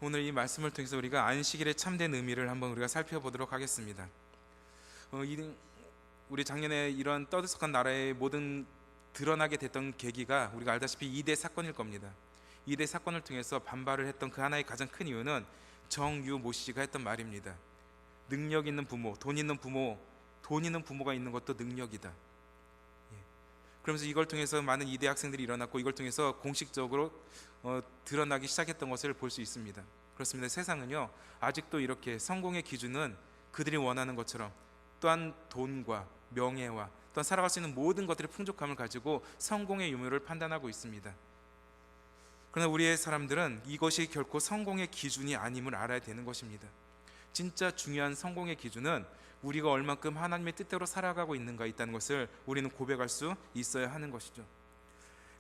오늘 이 말씀을 통해서 우리가 안식일의 참된 의미를 한번 우리가 살펴보도록 하겠습니다. 우리 작년에 이런 떠들썩한 나라의 모든 드러나게 됐던 계기가 우리가 알다시피 2대 사건일 겁니다. 2대 사건을 통해서 반발을 했던 그 하나의 가장 큰 이유는 정유모 씨가 했던 말입니다. 능력 있는 부모, 돈 있는 부모가 있는 것도 능력이다. 그러면서 이걸 통해서 많은 2대 학생들이 일어났고, 이걸 통해서 공식적으로 드러나기 시작했던 것을 볼 수 있습니다. 그렇습니다. 세상은요, 아직도 이렇게 성공의 기준은 그들이 원하는 것처럼, 또한 돈과 명예와 또한 살아갈 수 있는 모든 것들의 풍족함을 가지고 성공의 유무를 판단하고 있습니다. 그러나 우리의 사람들은 이것이 결코 성공의 기준이 아님을 알아야 되는 것입니다. 진짜 중요한 성공의 기준은 우리가 얼만큼 하나님의 뜻대로 살아가고 있는가 있다는 것을 우리는 고백할 수 있어야 하는 것이죠.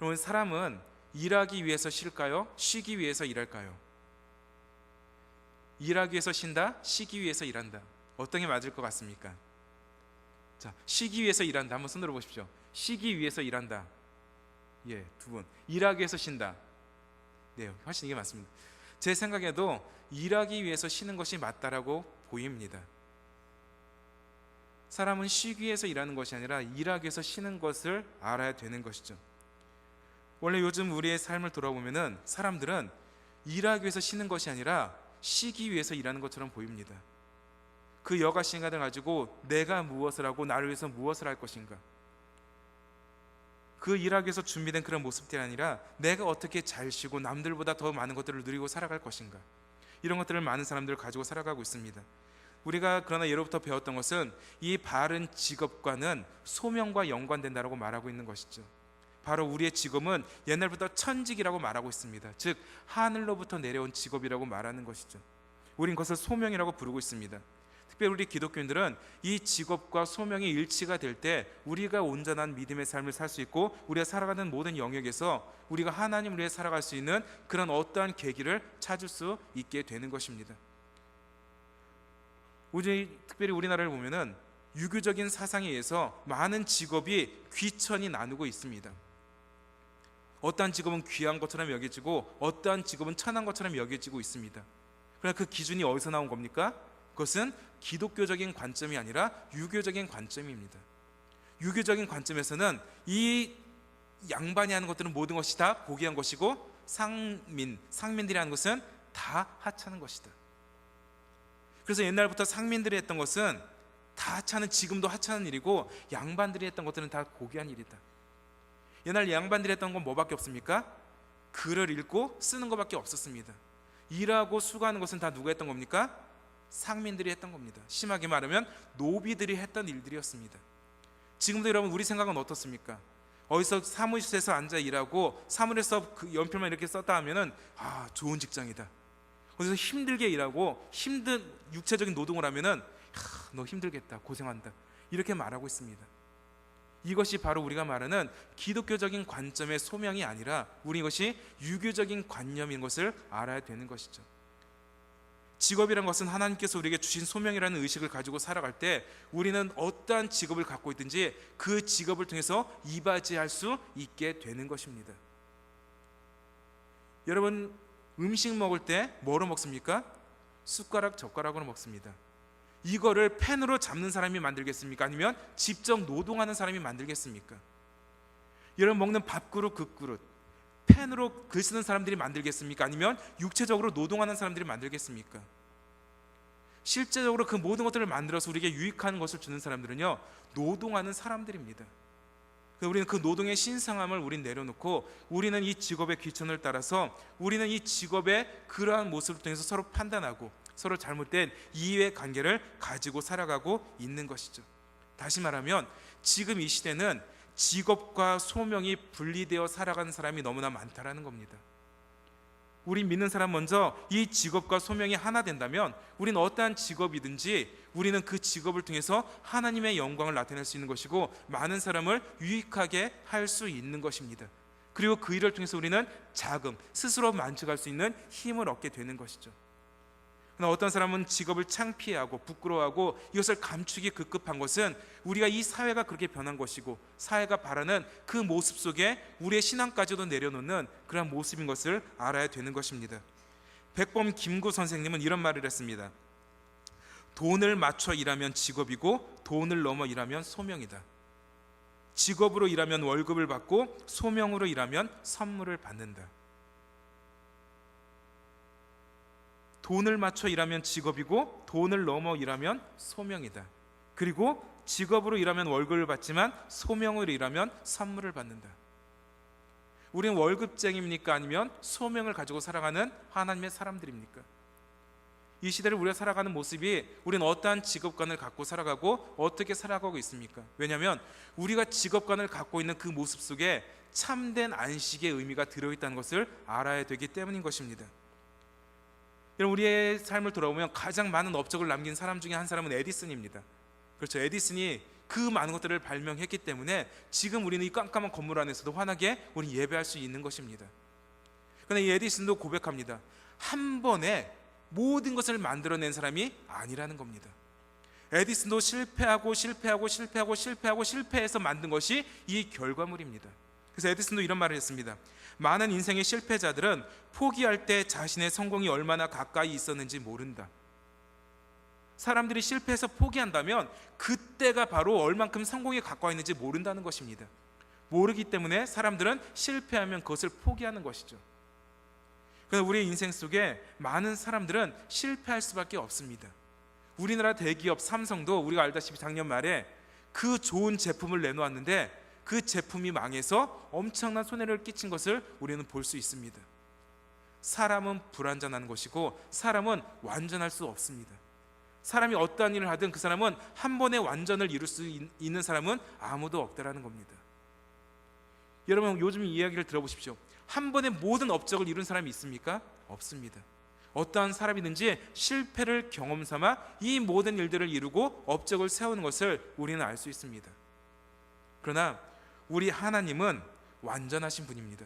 여러분, 사람은 일하기 위해서 쉴까요? 쉬기 위해서 일할까요? 일하기 위해서 쉰다? 쉬기 위해서 일한다. 어떤 게 맞을 것 같습니까? 자, 쉬기 위해서 일한다. 한번 손 들어보십시오. 쉬기 위해서 일한다. 예, 두 분. 일하기 위해서 쉰다. 네, 훨씬 이게 맞습니다. 제 생각에도 일하기 위해서 쉬는 것이 맞다라고 보입니다. 사람은 쉬기 위해서 일하는 것이 아니라 일하기 위해서 쉬는 것을 알아야 되는 것이죠. 원래 요즘 우리의 삶을 돌아보면은 사람들은 일하기 위해서 쉬는 것이 아니라 쉬기 위해서 일하는 것처럼 보입니다. 그 여가 시간을 가지고 내가 무엇을 하고 나를 위해서 무엇을 할 것인가, 그 일하기 위해서 준비된 그런 모습들이 아니라 내가 어떻게 잘 쉬고 남들보다 더 많은 것들을 누리고 살아갈 것인가, 이런 것들을 많은 사람들을 가지고 살아가고 있습니다. 우리가 그러나 예로부터 배웠던 것은 이 바른 직업과는 소명과 연관된다라고 말하고 있는 것이죠. 바로 우리의 직업은 옛날부터 천직이라고 말하고 있습니다. 즉 하늘로부터 내려온 직업이라고 말하는 것이죠. 우린 그것을 소명이라고 부르고 있습니다. 특별히 우리 기독교인들은 이 직업과 소명이 일치가 될 때 우리가 온전한 믿음의 삶을 살 수 있고, 우리가 살아가는 모든 영역에서 우리가 하나님을 위해 살아갈 수 있는 그런 어떠한 계기를 찾을 수 있게 되는 것입니다. 특별히 우리나라를 보면은 유교적인 사상에 의해서 많은 직업이 귀천이 나누고 있습니다. 어떠한 직업은 귀한 것처럼 여겨지고 어떠한 직업은 천한 것처럼 여겨지고 있습니다. 그러나 그 기준이 어디서 나온 겁니까? 그것은 기독교적인 관점이 아니라 유교적인 관점입니다. 유교적인 관점에서는 이 양반이 하는 것들은 모든 것이 다 고귀한 것이고, 상민들이 하는 것은 다 하찮은 것이다. 그래서 옛날부터 상민들이 했던 것은 다 하찮은, 지금도 하찮은 일이고, 양반들이 했던 것들은 다 고귀한 일이다. 옛날 양반들이 했던 건 뭐밖에 없습니까? 글을 읽고 쓰는 것밖에 없었습니다. 일하고 수고하는 것은 다 누가 했던 겁니까? 상민들이 했던 겁니다. 심하게 말하면 노비들이 했던 일들이었습니다. 지금도 여러분, 우리 생각은 어떻습니까? 어디서 사무실에서 앉아 일하고 사무실에서 그 연필만 이렇게 썼다 하면은 좋은 직장이다. 어디서 힘들게 일하고 힘든 육체적인 노동을 하면은 너 힘들겠다, 고생한다, 이렇게 말하고 있습니다. 이것이 바로 우리가 말하는 기독교적인 관점의 소명이 아니라 우리 이것이 유교적인 관념인 것을 알아야 되는 것이죠. 직업이란 것은 하나님께서 우리에게 주신 소명이라는 의식을 가지고 살아갈 때 우리는 어떠한 직업을 갖고 있든지 그 직업을 통해서 이바지할 수 있게 되는 것입니다. 여러분, 음식 먹을 때 뭐로 먹습니까? 숟가락, 젓가락으로 먹습니다. 이거를 펜으로 잡는 사람이 만들겠습니까? 아니면 직접 노동하는 사람이 만들겠습니까? 여러분, 먹는 밥그릇, 국그릇, 펜으로 글 쓰는 사람들이 만들겠습니까? 아니면 육체적으로 노동하는 사람들이 만들겠습니까? 실제적으로 그 모든 것들을 만들어서 우리에게 유익한 것을 주는 사람들은요, 노동하는 사람들입니다. 우리는 그 노동의 신성함을 우린 내려놓고, 우리는 이 직업의 귀천을 따라서 우리는 이 직업의 그러한 모습을 통해서 서로 판단하고 서로 잘못된 이해의 관계를 가지고 살아가고 있는 것이죠. 다시 말하면 지금 이 시대는 직업과 소명이 분리되어 살아가는 사람이 너무나 많다라는 겁니다. 우리 믿는 사람 먼저 이 직업과 소명이 하나 된다면 우리는 어떠한 직업이든지 우리는 그 직업을 통해서 하나님의 영광을 나타낼 수 있는 것이고, 많은 사람을 유익하게 할 수 있는 것입니다. 그리고 그 일을 통해서 우리는 자금, 스스로 만족할 수 있는 힘을 얻게 되는 것이죠. 그러나 어떤 사람은 직업을 창피해하고 부끄러워하고 이것을 감추기 급급한 것은 우리가 이 사회가 그렇게 변한 것이고, 사회가 바라는 그 모습 속에 우리의 신앙까지도 내려놓는 그런 모습인 것을 알아야 되는 것입니다. 백범 김구 선생님은 이런 말을 했습니다. 돈을 맞춰 일하면 직업이고 돈을 넘어 일하면 소명이다. 직업으로 일하면 월급을 받고 소명으로 일하면 선물을 받는다. 돈을 맞춰 일하면 직업이고 돈을 넘어 일하면 소명이다. 그리고 직업으로 일하면 월급을 받지만 소명으로 일하면 선물을 받는다. 우리는 월급쟁이입니까? 아니면 소명을 가지고 살아가는 하나님의 사람들입니까? 이 시대를 우리가 살아가는 모습이 우리는 어떠한 직업관을 갖고 살아가고 어떻게 살아가고 있습니까? 왜냐하면 우리가 직업관을 갖고 있는 그 모습 속에 참된 안식의 의미가 들어있다는 것을 알아야 되기 때문인 것입니다. 여러분, 우리의 삶을 돌아보면 가장 많은 업적을 남긴 사람 중에 한 사람은 에디슨입니다. 그렇죠. 에디슨이 그 많은 것들을 발명했기 때문에 지금 우리는 이 깜깜한 건물 안에서도 환하게 우리 예배할 수 있는 것입니다. 그런데 이 에디슨도 고백합니다. 한 번에 모든 것을 만들어낸 사람이 아니라는 겁니다. 에디슨도 실패해서 만든 것이 이 결과물입니다. 그래서 에디슨도 이런 말을 했습니다. 많은 인생의 실패자들은 포기할 때 자신의 성공이 얼마나 가까이 있었는지 모른다. 사람들이 실패해서 포기한다면 그때가 바로 얼만큼 성공에 가까이 있는지 모른다는 것입니다. 모르기 때문에 사람들은 실패하면 그것을 포기하는 것이죠. 그런데 우리의 인생 속에 많은 사람들은 실패할 수밖에 없습니다. 우리나라 대기업 삼성도 우리가 알다시피 작년 말에 그 좋은 제품을 내놓았는데 그 제품이 망해서 엄청난 손해를 끼친 것을 우리는 볼 수 있습니다. 사람은 불완전한 것이고 사람은 완전할 수 없습니다. 사람이 어떠한 일을 하든 그 사람은 한 번에 완전을 이룰 수 있는 사람은 아무도 없다라는 겁니다. 여러분, 요즘 이야기를 들어보십시오. 한 번에 모든 업적을 이룬 사람이 있습니까? 없습니다. 어떠한 사람이든지 실패를 경험 삼아 이 모든 일들을 이루고 업적을 세우는 것을 우리는 알 수 있습니다. 그러나 우리 하나님은 완전하신 분입니다.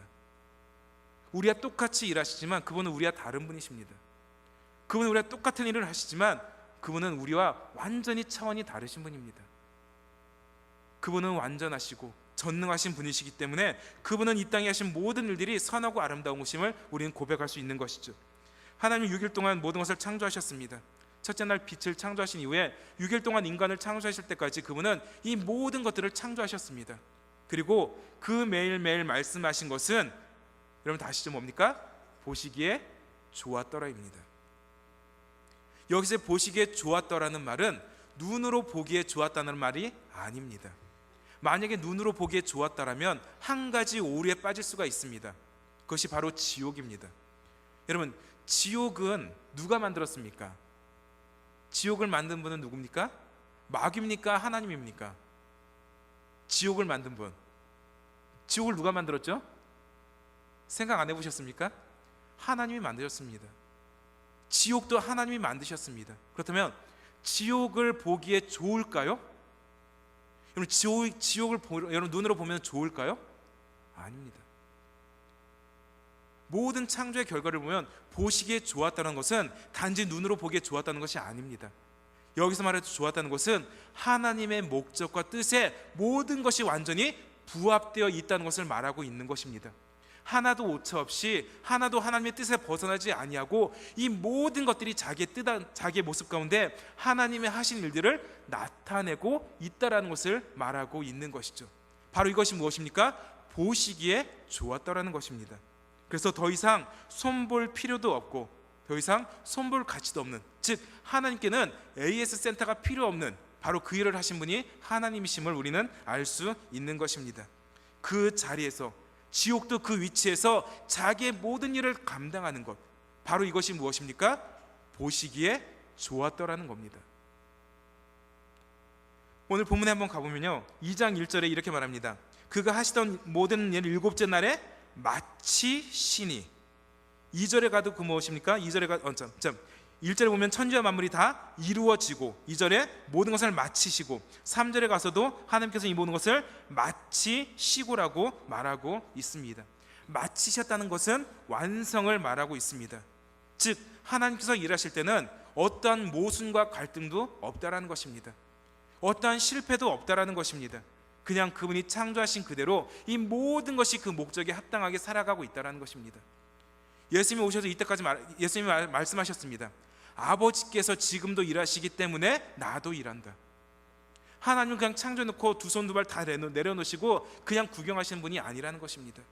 우리와 똑같이 일하시지만 그분은 우리와 다른 분이십니다. 그분은 우리와 똑같은 일을 하시지만 그분은 우리와 완전히 차원이 다르신 분입니다. 그분은 완전하시고 전능하신 분이시기 때문에 그분은 이 땅에 하신 모든 일들이 선하고 아름다운 것임을 우리는 고백할 수 있는 것이죠. 하나님은 6일 동안 모든 것을 창조하셨습니다. 첫째 날 빛을 창조하신 이후에 6일 동안 인간을 창조하실 때까지 그분은 이 모든 것들을 창조하셨습니다. 그리고 그 매일매일 말씀하신 것은 여러분 다 아시죠? 뭡니까? 보시기에 좋았더라입니다. 여기서 보시기에 좋았더라는 말은 눈으로 보기에 좋았다는 말이 아닙니다. 만약에 눈으로 보기에 좋았다라면 한 가지 오류에 빠질 수가 있습니다. 그것이 바로 지옥입니다. 여러분, 지옥은 누가 만들었습니까? 지옥을 만든 분은 누굽니까? 마귀입니까? 하나님입니까? 지옥을 만든 분. 지옥을 누가 만들었죠? 생각 안 해보셨습니까? 하나님이 만드셨습니다. 지옥도 하나님이 만드셨습니다. 그렇다면 지옥을 보기에 좋을까요? 여러분, 지옥을 여러분 눈으로 보면 좋을까요? 아닙니다. 모든 창조의 결과를 보면 보시기에 좋았다는 것은 단지 눈으로 보기에 좋았다는 것이 아닙니다. 여기서 말해도 좋았다는 것은 하나님의 목적과 뜻에 모든 것이 완전히 부합되어 있다는 것을 말하고 있는 것입니다. 하나도 오차 없이 하나도 하나님의 뜻에 벗어나지 아니하고 이 모든 것들이 자기의 모습 가운데 하나님의 하신 일들을 나타내고 있다라는 것을 말하고 있는 것이죠. 바로 이것이 무엇입니까? 보시기에 좋았다라는 것입니다. 그래서 더 이상 손볼 필요도 없고 더 이상 손볼 가치도 없는, 즉 하나님께는 AS 센터가 필요 없는 바로 그 일을 하신 분이 하나님이심을 우리는 알 수 있는 것입니다. 그 자리에서, 지옥도 그 위치에서 자기의 모든 일을 감당하는 것, 바로 이것이 무엇입니까? 보시기에 좋았더라는 겁니다. 오늘 본문에 한번 가보면요, 2장 1절에 이렇게 말합니다. 그가 하시던 모든 일 일곱째 날에 마치시니. 2절에 가도 그 무엇입니까? 1절에 보면 천지와 만물이 다 이루어지고, 2절에 모든 것을 마치시고, 3절에 가서도 하나님께서 이 모든 것을 마치시고라고 말하고 있습니다. 마치셨다는 것은 완성을 말하고 있습니다. 즉 하나님께서 일하실 때는 어떠한 모순과 갈등도 없다라는 것입니다. 어떠한 실패도 없다라는 것입니다. 그냥 그분이 창조하신 그대로 이 모든 것이 그 목적에 합당하게 살아가고 있다는 것입니다. 예수님이 오셔서 이때까지 예수님이 말씀하셨습니다. 아버지께서 지금도 일하시기 때문에 나도 일한다. 하나님은 그냥 창조해놓고 두 손 두 발 다 내려놓으시고 그냥 구경하시는 분이 아니라는 것입니다.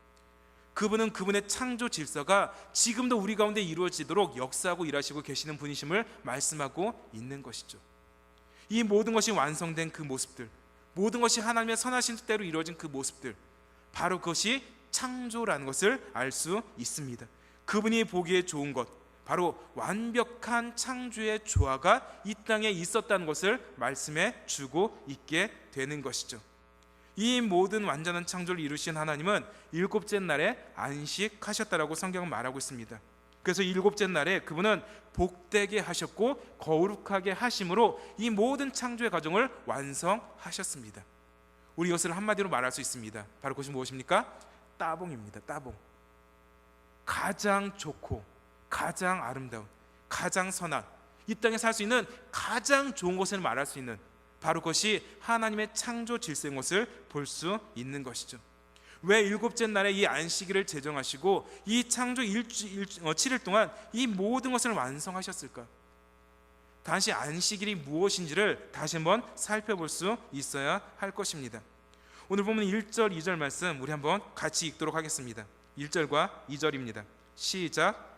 그분은 그분의 창조 질서가 지금도 우리 가운데 이루어지도록 역사하고 일하시고 계시는 분이심을 말씀하고 있는 것이죠. 이 모든 것이 완성된 그 모습들, 모든 것이 하나님의 선하신 뜻대로 이루어진 그 모습들, 바로 그것이 창조라는 것을 알 수 있습니다. 그분이 보기에 좋은 것, 바로 완벽한 창조의 조화가 이 땅에 있었다는 것을 말씀해 주고 있게 되는 것이죠. 이 모든 완전한 창조를 이루신 하나님은 일곱째 날에 안식하셨다라고 성경은 말하고 있습니다. 그래서 일곱째 날에 그분은 복되게 하셨고 거룩하게 하심으로 이 모든 창조의 과정을 완성하셨습니다. 우리 이것을 한마디로 말할 수 있습니다. 바로 그것이 무엇입니까? 따봉입니다. 따봉. 가장 좋고 가장 아름다운, 가장 선한, 이 땅에 살 수 있는 가장 좋은 것을 말할 수 있는 바로 그것이 하나님의 창조 질서인 것을 볼 수 있는 것이죠. 왜 일곱째 날에 이 안식일을 제정하시고 이 창조 7일 동안 이 모든 것을 완성하셨을까? 다시 안식일이 무엇인지를 다시 한번 살펴볼 수 있어야 할 것입니다. 오늘 보면 1절, 2절 말씀 우리 한번 같이 읽도록 하겠습니다. 1절과 2절입니다. 시작.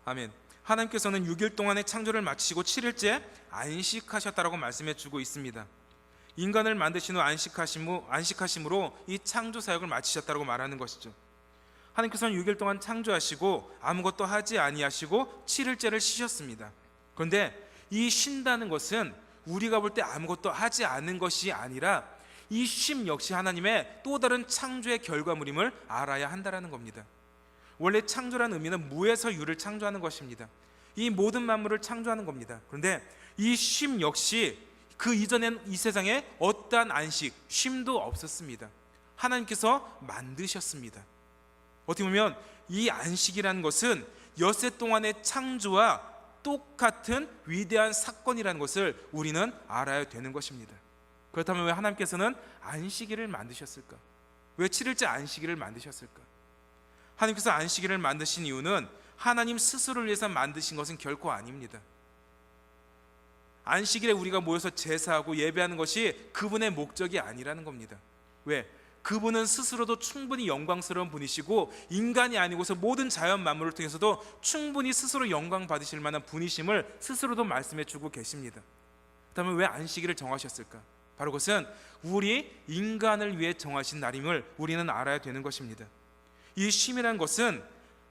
아멘. 하나님께서는 6일 동안의 창조를 마치시고 7일째 안식하셨다라고 말씀해 주고 있습니다. 인간을 만드신 후 안식하심으로 이 창조 사역을 마치셨다라고 말하는 것이죠. 하나님께서는 6일 동안 창조하시고 아무것도 하지 아니하시고 7일째를 쉬셨습니다. 그런데 이 쉰다는 것은 우리가 볼 때 아무것도 하지 않은 것이 아니라 이 쉼 역시 하나님의 또 다른 창조의 결과물임을 알아야 한다는 겁니다. 원래 창조라는 의미는 무에서 유를 창조하는 것입니다. 이 모든 만물을 창조하는 겁니다. 그런데 이 쉼 역시 그 이전엔 이 세상에 어떠한 안식, 쉼도 없었습니다. 하나님께서 만드셨습니다. 어떻게 보면 이 안식이라는 것은 엿새 동안의 창조와 똑같은 위대한 사건이라는 것을 우리는 알아야 되는 것입니다. 그렇다면 왜 하나님께서는 안식일을 만드셨을까? 왜 7일째 안식일을 만드셨을까? 하나님께서 안식일을 만드신 이유는 하나님 스스로를 위해서 만드신 것은 결코 아닙니다. 안식일에 우리가 모여서 제사하고 예배하는 것이 그분의 목적이 아니라는 겁니다. 왜? 그분은 스스로도 충분히 영광스러운 분이시고 인간이 아니고서 모든 자연 만물을 통해서도 충분히 스스로 영광 받으실 만한 분이심을 스스로도 말씀해 주고 계십니다. 그렇다면 왜 안식일을 정하셨을까? 바로 그것은 우리 인간을 위해 정하신 날임을 우리는 알아야 되는 것입니다. 이 쉼이라는 것은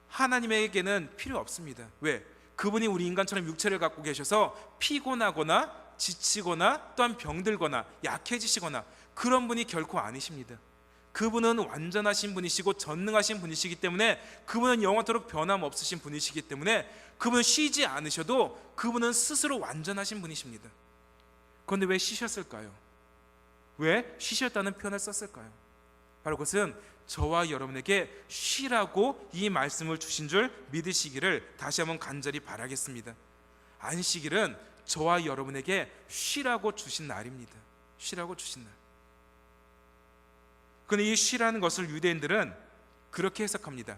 하나님에게는 필요 없습니다. 왜? 그분이 우리 인간처럼 육체를 갖고 계셔서 피곤하거나 지치거나 또한 병들거나 약해지시거나 그런 분이 결코 아니십니다. 그분은 완전하신 분이시고 전능하신 분이시기 때문에 그분은 영원토록 변함없으신 분이시기 때문에 그분은 쉬지 않으셔도 그분은 스스로 완전하신 분이십니다. 그런데 왜 쉬셨을까요? 왜 쉬셨다는 표현을 썼을까요? 바로 그것은 저와 여러분에게 쉬라고 이 말씀을 주신 줄 믿으시기를 다시 한번 간절히 바라겠습니다. 안식일은 저와 여러분에게 쉬라고 주신 날입니다. 쉬라고 주신 날. 그런데 이 쉬라는 것을 유대인들은 그렇게 해석합니다.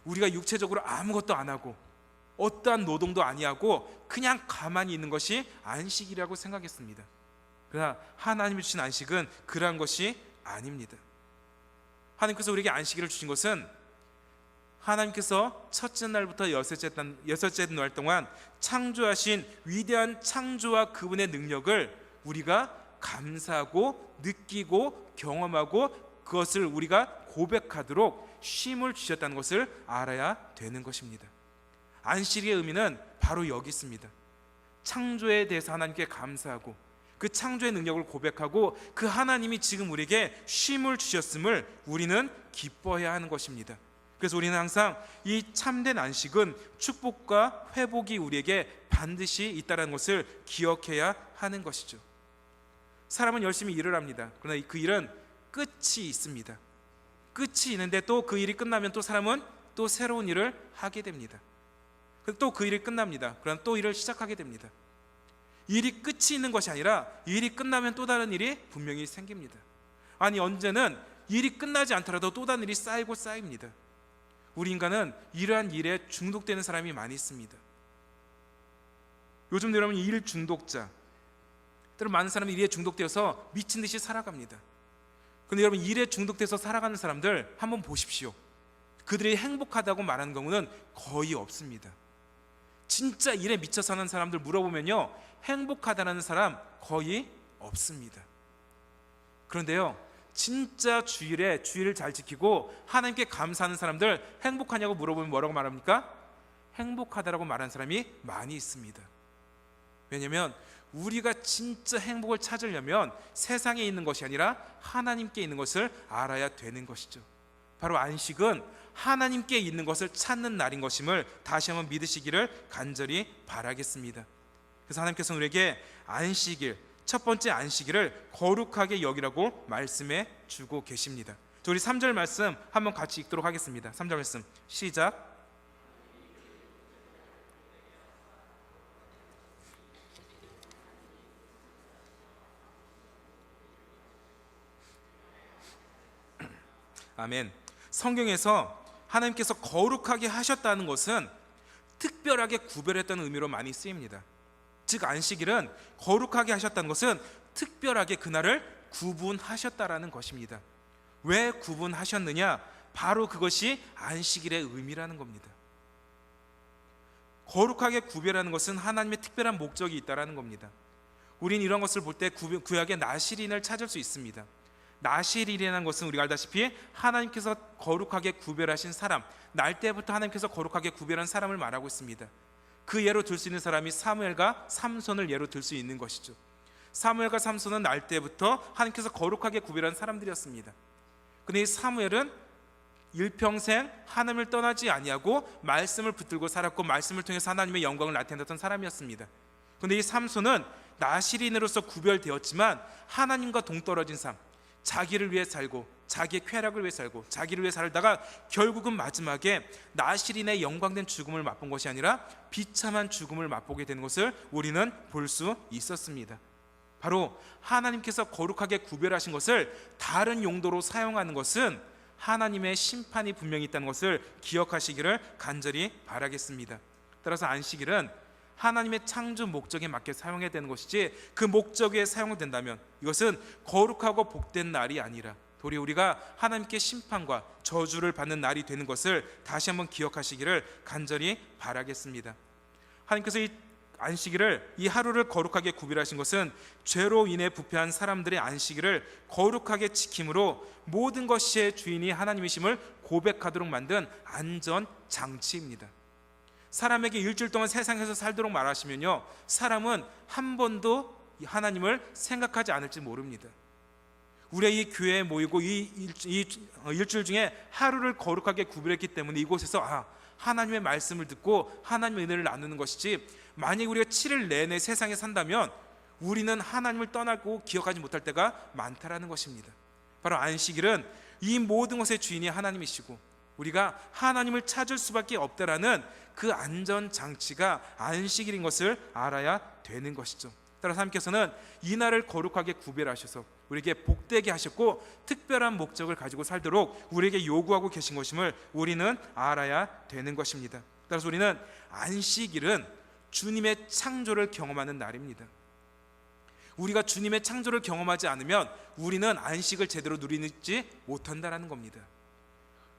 우리가 육체적으로 아무것도 안 하고 어떠한 노동도 아니하고 그냥 가만히 있는 것이 안식이라고 생각했습니다. 그러나 하나님이 주신 안식은 그러한 것이 아닙니다. 하나님께서 우리에게 안식일을 주신 것은 하나님께서 첫째 날부터 여섯째 날 동안 창조하신 위대한 창조와 그분의 능력을 우리가 감사하고 느끼고 경험하고 그것을 우리가 고백하도록 쉼을 주셨다는 것을 알아야 되는 것입니다. 안식의 의미는 바로 여기 있습니다. 창조에 대해서 하나님께 감사하고 그 창조의 능력을 고백하고 그 하나님이 지금 우리에게 쉼을 주셨음을 우리는 기뻐해야 하는 것입니다. 그래서 우리는 항상 이 참된 안식은 축복과 회복이 우리에게 반드시 있다는 것을 기억해야 하는 것이죠. 사람은 열심히 일을 합니다. 그러나 그 일은 끝이 있습니다. 끝이 있는데 또 그 일이 끝나면 또 사람은 또 새로운 일을 하게 됩니다. 또 그 일이 끝납니다. 그럼 또 일을 시작하게 됩니다. 일이 끝이 있는 것이 아니라 일이 끝나면 또 다른 일이 분명히 생깁니다. 아니, 언제는 일이 끝나지 않더라도 또 다른 일이 쌓이고 쌓입니다. 우리 인간은 이러한 일에 중독되는 사람이 많이 있습니다. 요즘 여러분, 일 중독자, 때로 많은 사람이 일에 중독되어서 미친 듯이 살아갑니다. 그런데 여러분, 일에 중독돼서 살아가는 사람들 한번 보십시오. 그들이 행복하다고 말하는 경우는 거의 없습니다. 진짜 일에 미쳐 사는 사람들 물어보면요, 행복하다는 사람 거의 없습니다. 그런데요, 진짜 주일을 잘 지키고 하나님께 감사하는 사람들 행복하냐고 물어보면 뭐라고 말합니까? 행복하다라고 말하는 사람이 많이 있습니다. 왜냐하면 우리가 진짜 행복을 찾으려면 세상에 있는 것이 아니라 하나님께 있는 것을 알아야 되는 것이죠. 바로 안식은 하나님께 있는 것을 찾는 날인 것임을 다시 한번 믿으시기를 간절히 바라겠습니다. 그래서 하나님께서 우리에게 안식일, 첫 번째 안식일을 거룩하게 여기라고 말씀해 주고 계십니다. 우리 3절 말씀 한번 같이 읽도록 하겠습니다. 3절 말씀 시작. 아멘. 성경에서 하나님께서 거룩하게 하셨다는 것은 특별하게 구별했다는 의미로 많이 쓰입니다. 즉, 안식일은 거룩하게 하셨다는 것은 특별하게 그날을 구분하셨다라는 것입니다. 왜 구분하셨느냐? 바로 그것이 안식일의 의미라는 겁니다. 거룩하게 구별하는 것은 하나님의 특별한 목적이 있다라는 겁니다. 우린 이런 것을 볼 때 구약의 나실인을 찾을 수 있습니다. 나실인이라는 것은 우리가 알다시피 하나님께서 거룩하게 구별하신 사람, 날 때부터 하나님께서 거룩하게 구별한 사람을 말하고 있습니다. 그 예로 들 수 있는 사람이 사무엘과 삼손을 예로 들 수 있는 것이죠. 사무엘과 삼손은 날 때부터 하나님께서 거룩하게 구별한 사람들이었습니다. 그런데 이 사무엘은 일평생 하나님을 떠나지 아니하고 말씀을 붙들고 살았고 말씀을 통해서 하나님의 영광을 나타냈던 사람이었습니다. 그런데 이 삼손은 나실인으로서 구별되었지만 하나님과 동떨어진 삶, 자기를 위해 살고 자기의 쾌락을 위해 살고 자기를 위해 살다가 결국은 마지막에 나실인의 영광된 죽음을 맛본 것이 아니라 비참한 죽음을 맛보게 되는 것을 우리는 볼 수 있었습니다. 바로 하나님께서 거룩하게 구별하신 것을 다른 용도로 사용하는 것은 하나님의 심판이 분명히 있다는 것을 기억하시기를 간절히 바라겠습니다. 따라서 안식일은 하나님의 창조 목적에 맞게 사용해야 되는 것이지, 그 목적에 사용된다면 이것은 거룩하고 복된 날이 아니라 도리어 우리가 하나님께 심판과 저주를 받는 날이 되는 것을 다시 한번 기억하시기를 간절히 바라겠습니다. 하나님께서 이 안식일을, 이 하루를 거룩하게 구별하신 것은 죄로 인해 부패한 사람들의 안식일을 거룩하게 지킴으로 모든 것의 주인이 하나님이심을 고백하도록 만든 안전장치입니다. 사람에게 일주일 동안 세상에서 살도록 말하시면요, 사람은 한 번도 하나님을 생각하지 않을지 모릅니다. 우리의 이 교회에 모이고 이 일주일 중에 하루를 거룩하게 구별했기 때문에 이곳에서 하나님의 말씀을 듣고 하나님의 은혜를 나누는 것이지, 만약에 우리가 7일 내내 세상에 산다면 우리는 하나님을 떠나고 기억하지 못할 때가 많다라는 것입니다. 바로 안식일은 이 모든 것의 주인이 하나님이시고 우리가 하나님을 찾을 수밖에 없다라는 그 안전장치가 안식일인 것을 알아야 되는 것이죠. 따라서 하나님께서는 이 날을 거룩하게 구별하셔서 우리에게 복되게 하셨고 특별한 목적을 가지고 살도록 우리에게 요구하고 계신 것임을 우리는 알아야 되는 것입니다. 따라서 우리는 안식일은 주님의 창조를 경험하는 날입니다. 우리가 주님의 창조를 경험하지 않으면 우리는 안식을 제대로 누리지 못한다는 겁니다.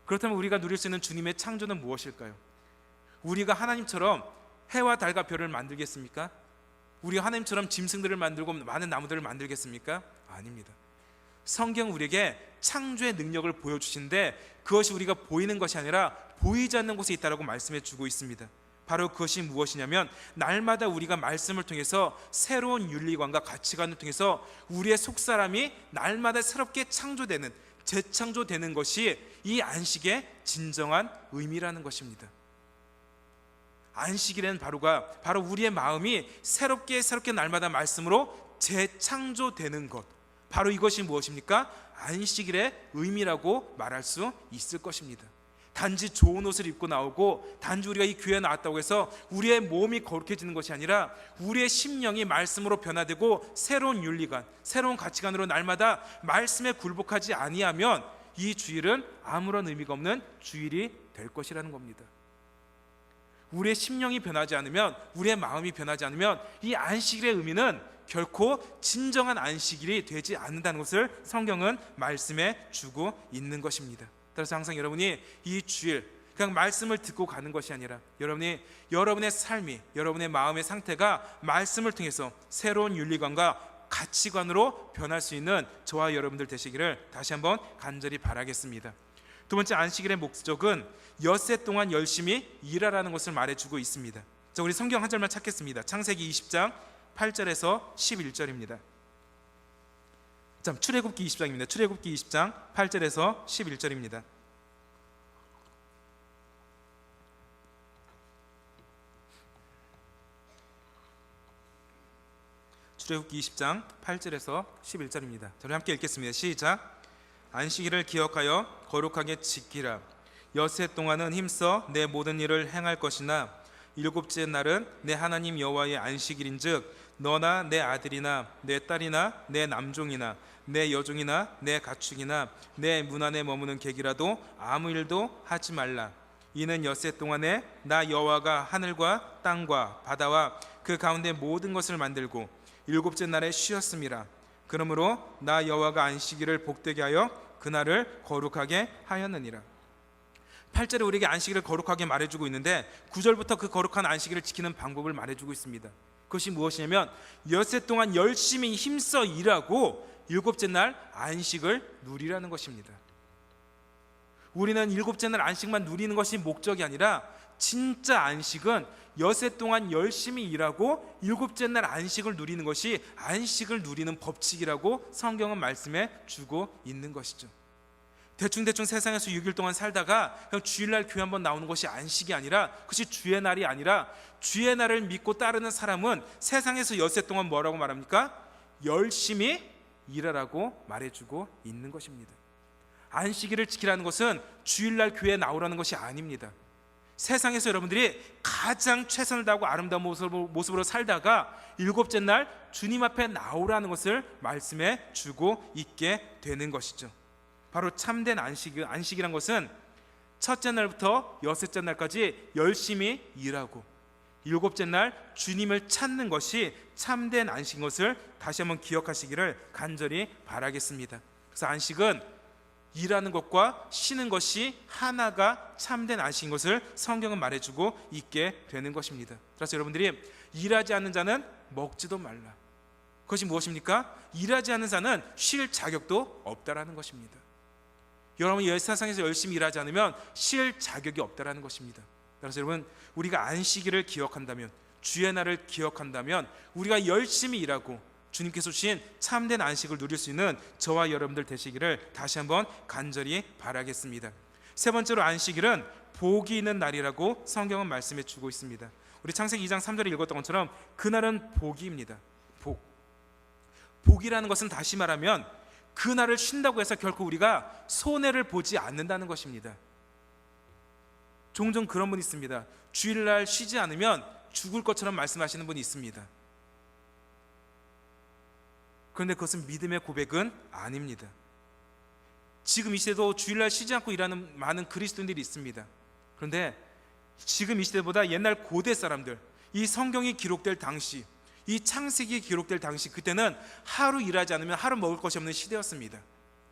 그렇다면 우리가 누릴 수 있는 주님의 창조는 무엇일까요? 우리가 하나님처럼 해와 달과 별을 만들겠습니까? 우리가 하나님처럼 짐승들을 만들고 많은 나무들을 만들겠습니까? 아닙니다. 성경 우리에게 창조의 능력을 보여주시는데 그것이 우리가 보이는 것이 아니라 보이지 않는 곳에 있다고 말씀해 주고 있습니다. 바로 그것이 무엇이냐면 날마다 우리가 말씀을 통해서 새로운 윤리관과 가치관을 통해서 우리의 속사람이 날마다 새롭게 창조되는, 재창조되는 것이 이 안식의 진정한 의미라는 것입니다. 안식일에는 바로 우리의 마음이 새롭게 날마다 말씀으로 재창조되는 것, 바로 이것이 무엇입니까? 안식일의 의미라고 말할 수 있을 것입니다. 단지 좋은 옷을 입고 나오고 단지 우리가 이 교회에 나왔다고 해서 우리의 몸이 거룩해지는 것이 아니라 우리의 심령이 말씀으로 변화되고 새로운 윤리관, 새로운 가치관으로 날마다 말씀에 굴복하지 아니하면 이 주일은 아무런 의미가 없는 주일이 될 것이라는 겁니다. 우리의 심령이 변하지 않으면, 우리의 마음이 변하지 않으면 이 안식일의 의미는 결코 진정한 안식일이 되지 않는다는 것을 성경은 말씀해 주고 있는 것입니다. 따라서 항상 여러분이 이 주일 그냥 말씀을 듣고 가는 것이 아니라 여러분의 삶이, 여러분의 마음의 상태가 말씀을 통해서 새로운 윤리관과 가치관으로 변할 수 있는 저와 여러분들 되시기를 다시 한번 간절히 바라겠습니다. 두 번째, 안식일의 목적은 엿새 동안 열심히 일하라는 것을 말해주고 있습니다. 자, 우리 성경 한 절만 찾겠습니다. 창세기 20장 8절에서 11절입니다. 출애굽기 20장입니다. 출애굽기 20장 8절에서 11절입니다. 출애굽기 20장 8절에서 11절입니다. 저를 함께 읽겠습니다. 시작. 안식일을 기억하여 거룩하게 지키라. 엿새 동안은 힘써 내 모든 일을 행할 것이나 일곱째 날은 내 하나님 여호와의 안식일인즉 너나 내 아들이나 내 딸이나 내 남종이나 내 여종이나 내 가축이나 내 문 안에 머무는 객이라도 아무 일도 하지 말라. 이는 엿새 동안에 나 여호와가 하늘과 땅과 바다와 그 가운데 모든 것을 만들고 일곱째 날에 쉬었음이라. 그러므로 나 여호와가 안식일을 복되게 하여 그날을 거룩하게 하였느니라. 8절에 우리에게 안식일을 거룩하게 말해주고 있는데 9절부터 그 거룩한 안식일을 지키는 방법을 말해주고 있습니다. 그것이 무엇이냐면 엿새 동안 열심히 힘써 일하고 일곱째 날 안식을 누리라는 것입니다. 우리는 일곱째 날 안식만 누리는 것이 목적이 아니라 진짜 안식은 엿새 동안 열심히 일하고 일곱째 날 안식을 누리는 것이 안식을 누리는 법칙이라고 성경은 말씀해 주고 있는 것이죠. 대충 세상에서 6일 동안 살다가 그냥 주일날 교회 한번 나오는 것이 안식이 아니라, 그것이 주의 날이 아니라 주의 날을 믿고 따르는 사람은 세상에서 엿새 동안 뭐라고 말합니까? 열심히 일하라고 말해주고 있는 것입니다. 안식일을 지키라는 것은 주일날 교회에 나오라는 것이 아닙니다. 세상에서 여러분들이 가장 최선을 다하고 아름다운 모습으로 살다가 일곱째 날 주님 앞에 나오라는 것을 말씀해 주고 있게 되는 것이죠. 바로 참된 안식이란 것은 첫째 날부터 여섯째 날까지 열심히 일하고 일곱째 날 주님을 찾는 것이 참된 안식인 것을 다시 한번 기억하시기를 간절히 바라겠습니다. 그래서 안식은 일하는 것과 쉬는 것이 하나가 참된 안식인 것을 성경은 말해주고 있게 되는 것입니다. 그래서 여러분들이 일하지 않는 자는 먹지도 말라. 그것이 무엇입니까? 일하지 않는 자는 쉴 자격도 없다라는 것입니다. 여러분이 세상에서 열심히 일하지 않으면 쉴 자격이 없다라는 것입니다. 그래서 여러분, 우리가 안식일을 기억한다면, 주의 날을 기억한다면 우리가 열심히 일하고 주님께서 주신 참된 안식을 누릴 수 있는 저와 여러분들 되시기를 다시 한번 간절히 바라겠습니다. 세 번째로, 안식일은 복이 있는 날이라고 성경은 말씀해 주고 있습니다. 우리 창세기 2장 3절에 읽었던 것처럼 그날은 복입니다. 복이라는 것은 다시 말하면 그날을 쉰다고 해서 결코 우리가 손해를 보지 않는다는 것입니다. 종종 그런 분이 있습니다. 주일날 쉬지 않으면 죽을 것처럼 말씀하시는 분이 있습니다. 그런데 그것은 믿음의 고백은 아닙니다. 지금 이 시대도 주일날 쉬지 않고 일하는 많은 그리스도인들이 있습니다. 그런데 지금 이 시대보다 옛날 고대 사람들, 이 성경이 기록될 당시, 이 창세기 기록될 당시, 그때는 하루 일하지 않으면 하루 먹을 것이 없는 시대였습니다.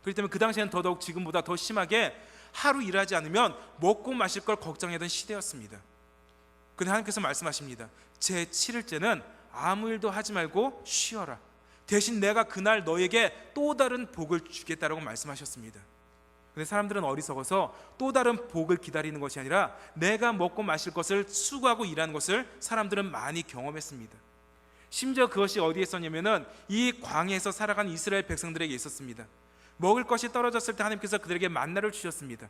그렇기 때문에 그 당시에는 더더욱 지금보다 더 심하게 하루 일하지 않으면 먹고 마실 걸 걱정하던 시대였습니다. 그런데 하나님께서 말씀하십니다. 제 7일째는 아무 일도 하지 말고 쉬어라. 대신 내가 그날 너에게 또 다른 복을 주겠다라고 말씀하셨습니다. 그런데 사람들은 어리석어서 또 다른 복을 기다리는 것이 아니라 내가 먹고 마실 것을 수고하고 일하는 것을 사람들은 많이 경험했습니다. 심지어 그것이 어디에 있었냐면은 이 광야에서 살아가는 이스라엘 백성들에게 있었습니다. 먹을 것이 떨어졌을 때 하나님께서 그들에게 만나를 주셨습니다.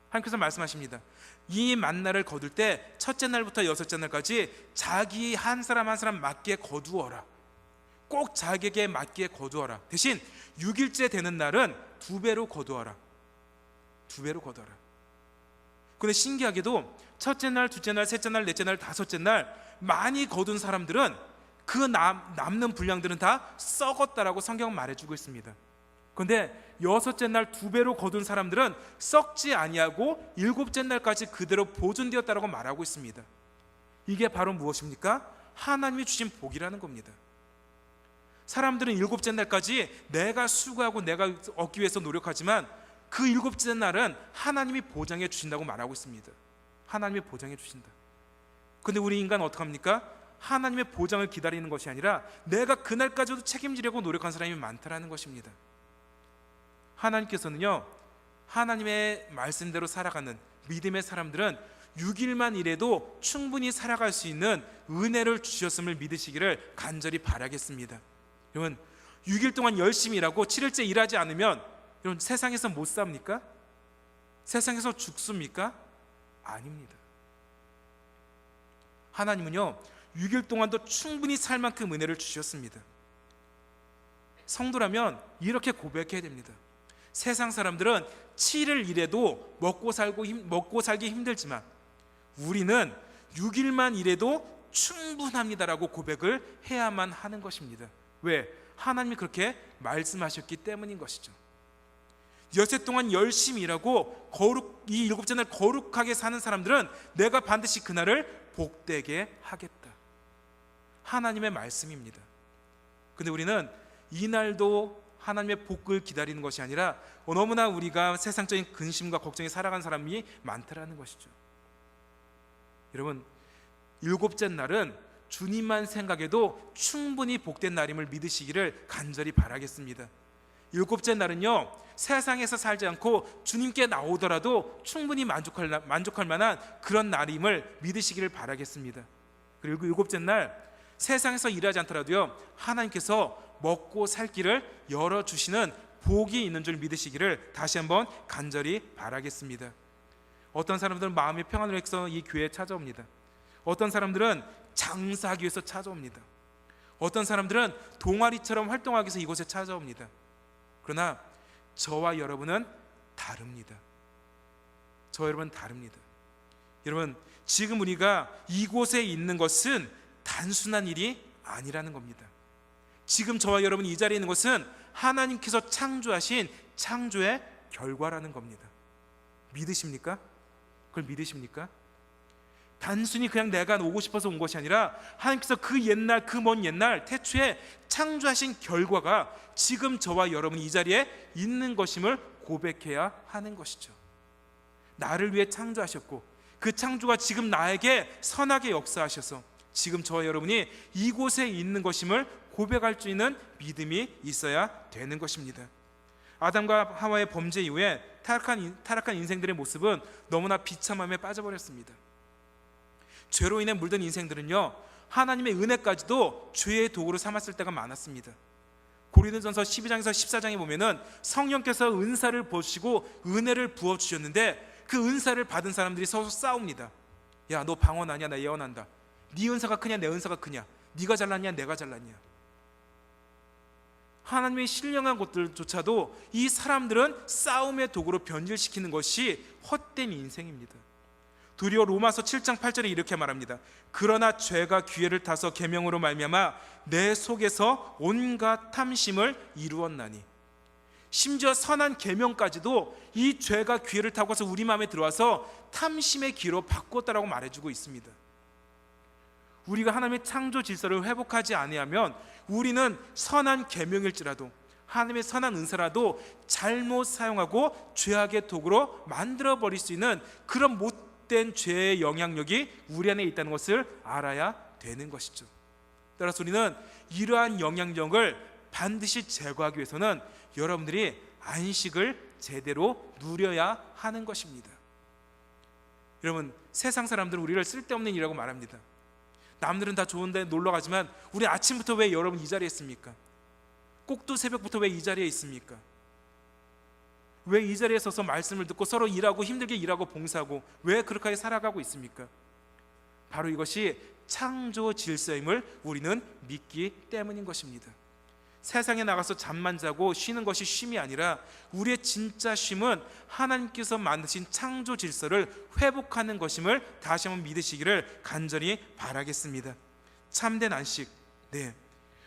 하나님께서 말씀하십니다. 이 만나를 거둘 때 첫째 날부터 여섯째 날까지 자기 한 사람 한 사람 맞게 거두어라. 꼭 자기에게 맞게 거두어라. 대신 6일째 되는 날은 2배로 거두어라. 2배로 거두어라. 근데 신기하게도 첫째 날, 둘째 날, 셋째 날, 넷째 날, 다섯째 날 많이 거둔 사람들은 그 남는 분량들은 다 썩었다라고 성경은 말해주고 있습니다. 그런데 여섯째 날 2배로 거둔 사람들은 썩지 아니하고 일곱째 날까지 그대로 보존되었다라고 말하고 있습니다. 이게 바로 무엇입니까? 하나님이 주신 복이라는 겁니다. 사람들은 일곱째 날까지 내가 수고하고 내가 얻기 위해서 노력하지만 그 일곱째 날은 하나님이 보장해 주신다고 말하고 있습니다. 하나님이 보장해 주신다. 근데 우리 인간은 어떡합니까? 하나님의 보장을 기다리는 것이 아니라 내가 그날까지도 책임지려고 노력한 사람이 많다라는 것입니다. 하나님께서는요, 하나님의 말씀대로 살아가는 믿음의 사람들은 6일만 일해도 충분히 살아갈 수 있는 은혜를 주셨음을 믿으시기를 간절히 바라겠습니다. 여러분, 6일 동안 열심히 일하고 7일째 일하지 않으면 여러분 세상에서 못 삽니까? 세상에서 죽습니까? 아닙니다. 하나님은요 6일 동안도 충분히 살 만큼 은혜를 주셨습니다. 성도라면 이렇게 고백해야 됩니다. 세상 사람들은 7일 일해도 먹고 살기 힘들지만 우리는 6일만 일해도 충분합니다라고 고백을 해야만 하는 것입니다. 왜? 하나님이 그렇게 말씀하셨기 때문인 것이죠. 여세 동안 열심히 일하고 이 일곱째 날 거룩하게 사는 사람들은 내가 반드시 그날을 복되게 하겠다. 하나님의 말씀입니다. 근데 우리는 이날도 하나님의 복을 기다리는 것이 아니라 너무나 우리가 세상적인 근심과 걱정에 살아가는 사람이 많다라는 것이죠. 여러분, 일곱째 날은 주님만 생각해도 충분히 복된 날임을 믿으시기를 간절히 바라겠습니다. 일곱째 날은요 세상에서 살지 않고 주님께 나오더라도 충분히 만족할 만한 그런 날임을 믿으시기를 바라겠습니다. 그리고 일곱째 날 세상에서 일하지 않더라도요 하나님께서 먹고 살 길을 열어주시는 복이 있는 줄 믿으시기를 다시 한번 간절히 바라겠습니다. 어떤 사람들은 마음의 평안을 위해서 이 교회에 찾아옵니다. 어떤 사람들은 장사하기 위해서 찾아옵니다. 어떤 사람들은 동아리처럼 활동하기 위해서 이곳에 찾아옵니다. 그러나 저와 여러분은 다릅니다. 저와 여러분은 다릅니다. 여러분, 지금 우리가 이곳에 있는 것은 단순한 일이 아니라는 겁니다. 지금 저와 여러분이 이 자리에 있는 것은 하나님께서 창조하신 창조의 결과라는 겁니다. 믿으십니까? 그걸 믿으십니까? 단순히 그냥 내가 오고 싶어서 온 것이 아니라 하나님께서 그 먼 옛날 태초에 창조하신 결과가 지금 저와 여러분이 이 자리에 있는 것임을 고백해야 하는 것이죠. 나를 위해 창조하셨고 그 창조가 지금 나에게 선하게 역사하셔서 지금 저와 여러분이 이곳에 있는 것임을 고백할 수 있는 믿음이 있어야 되는 것입니다. 아담과 하와의 범죄 이후에 타락한 인생들의 모습은 너무나 비참함에 빠져버렸습니다. 죄로 인해 물든 인생들은요 하나님의 은혜까지도 죄의 도구로 삼았을 때가 많았습니다. 고린도전서 12장에서 14장에 보면은 성령께서 은사를 부어주시고 은혜를 부어주셨는데 그 은사를 받은 사람들이 서로 싸웁니다. 야, 너 방언하냐? 나 예언한다. 네 은사가 크냐? 내 은사가 크냐? 네가 잘났냐? 내가 잘났냐? 하나님의 신령한 것들조차도 이 사람들은 싸움의 도구로 변질시키는 것이 헛된 인생입니다. 도리어 로마서 7장 8절에 이렇게 말합니다. 그러나 죄가 기회를 타서 계명으로 말미암아 내 속에서 온갖 탐심을 이루었나니. 심지어 선한 계명까지도 이 죄가 기회를 타고서 우리 마음에 들어와서 탐심의 기로 바꿨다라고 말해주고 있습니다. 우리가 하나님의 창조 질서를 회복하지 아니하면 우리는 선한 계명일지라도 하나님의 선한 은사라도 잘못 사용하고 죄악의 도구로 만들어버릴 수 있는 그런 못된 죄의 영향력이 우리 안에 있다는 것을 알아야 되는 것이죠. 따라서 우리는 이러한 영향력을 반드시 제거하기 위해서는 여러분들이 안식을 제대로 누려야 하는 것입니다. 여러분, 세상 사람들은 우리를 쓸데없는 일이라고 말합니다. 남들은 다 좋은데 놀러 가지만 우리 아침부터 왜 여러분 이 자리에 있습니까? 꼭두 새벽부터 왜 이 자리에 있습니까? 왜 이 자리에 서서 말씀을 듣고 서로 일하고 힘들게 일하고 봉사하고 왜 그렇게 살아가고 있습니까? 바로 이것이 창조 질서임을 우리는 믿기 때문인 것입니다. 세상에 나가서 잠만 자고 쉬는 것이 쉼이 아니라 우리의 진짜 쉼은 하나님께서 만드신 창조 질서를 회복하는 것임을 다시 한번 믿으시기를 간절히 바라겠습니다. 참된 안식,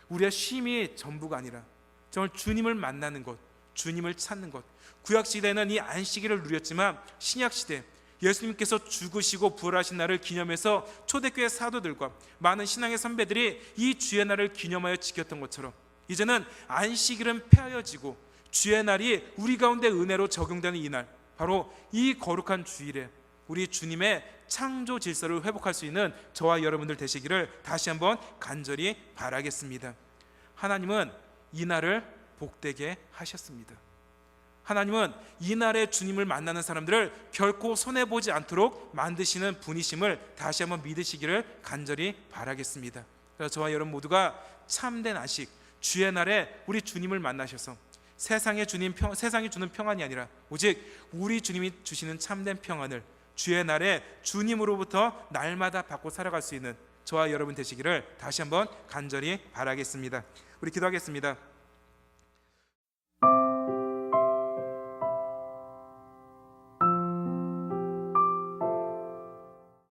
우리의 쉼이 전부가 아니라 정말 주님을 만나는 것, 주님을 찾는 것. 구약시대는 이 안식일을 누렸지만 신약시대 예수님께서 죽으시고 부활하신 날을 기념해서 초대교회 사도들과 많은 신앙의 선배들이 이 주의 날을 기념하여 지켰던 것처럼 이제는 안식일은 폐하여지고 주의 날이 우리 가운데 은혜로 적용되는 이 날, 바로 이 거룩한 주일에 우리 주님의 창조 질서를 회복할 수 있는 저와 여러분들 되시기를 다시 한번 간절히 바라겠습니다. 하나님은 이 날을 복되게 하셨습니다. 하나님은 이 날에 주님을 만나는 사람들을 결코 손해보지 않도록 만드시는 분이심을 다시 한번 믿으시기를 간절히 바라겠습니다. 그래서 저와 여러분 모두가 참된 안식, 주의 날에 우리 주님을 만나셔서 세상이 주는 평안이 아니라 오직 우리 주님이 주시는 참된 평안을 주의 날에 주님으로부터 날마다 받고 살아갈 수 있는 저와 여러분 되시기를 다시 한번 간절히 바라겠습니다. 우리 기도하겠습니다.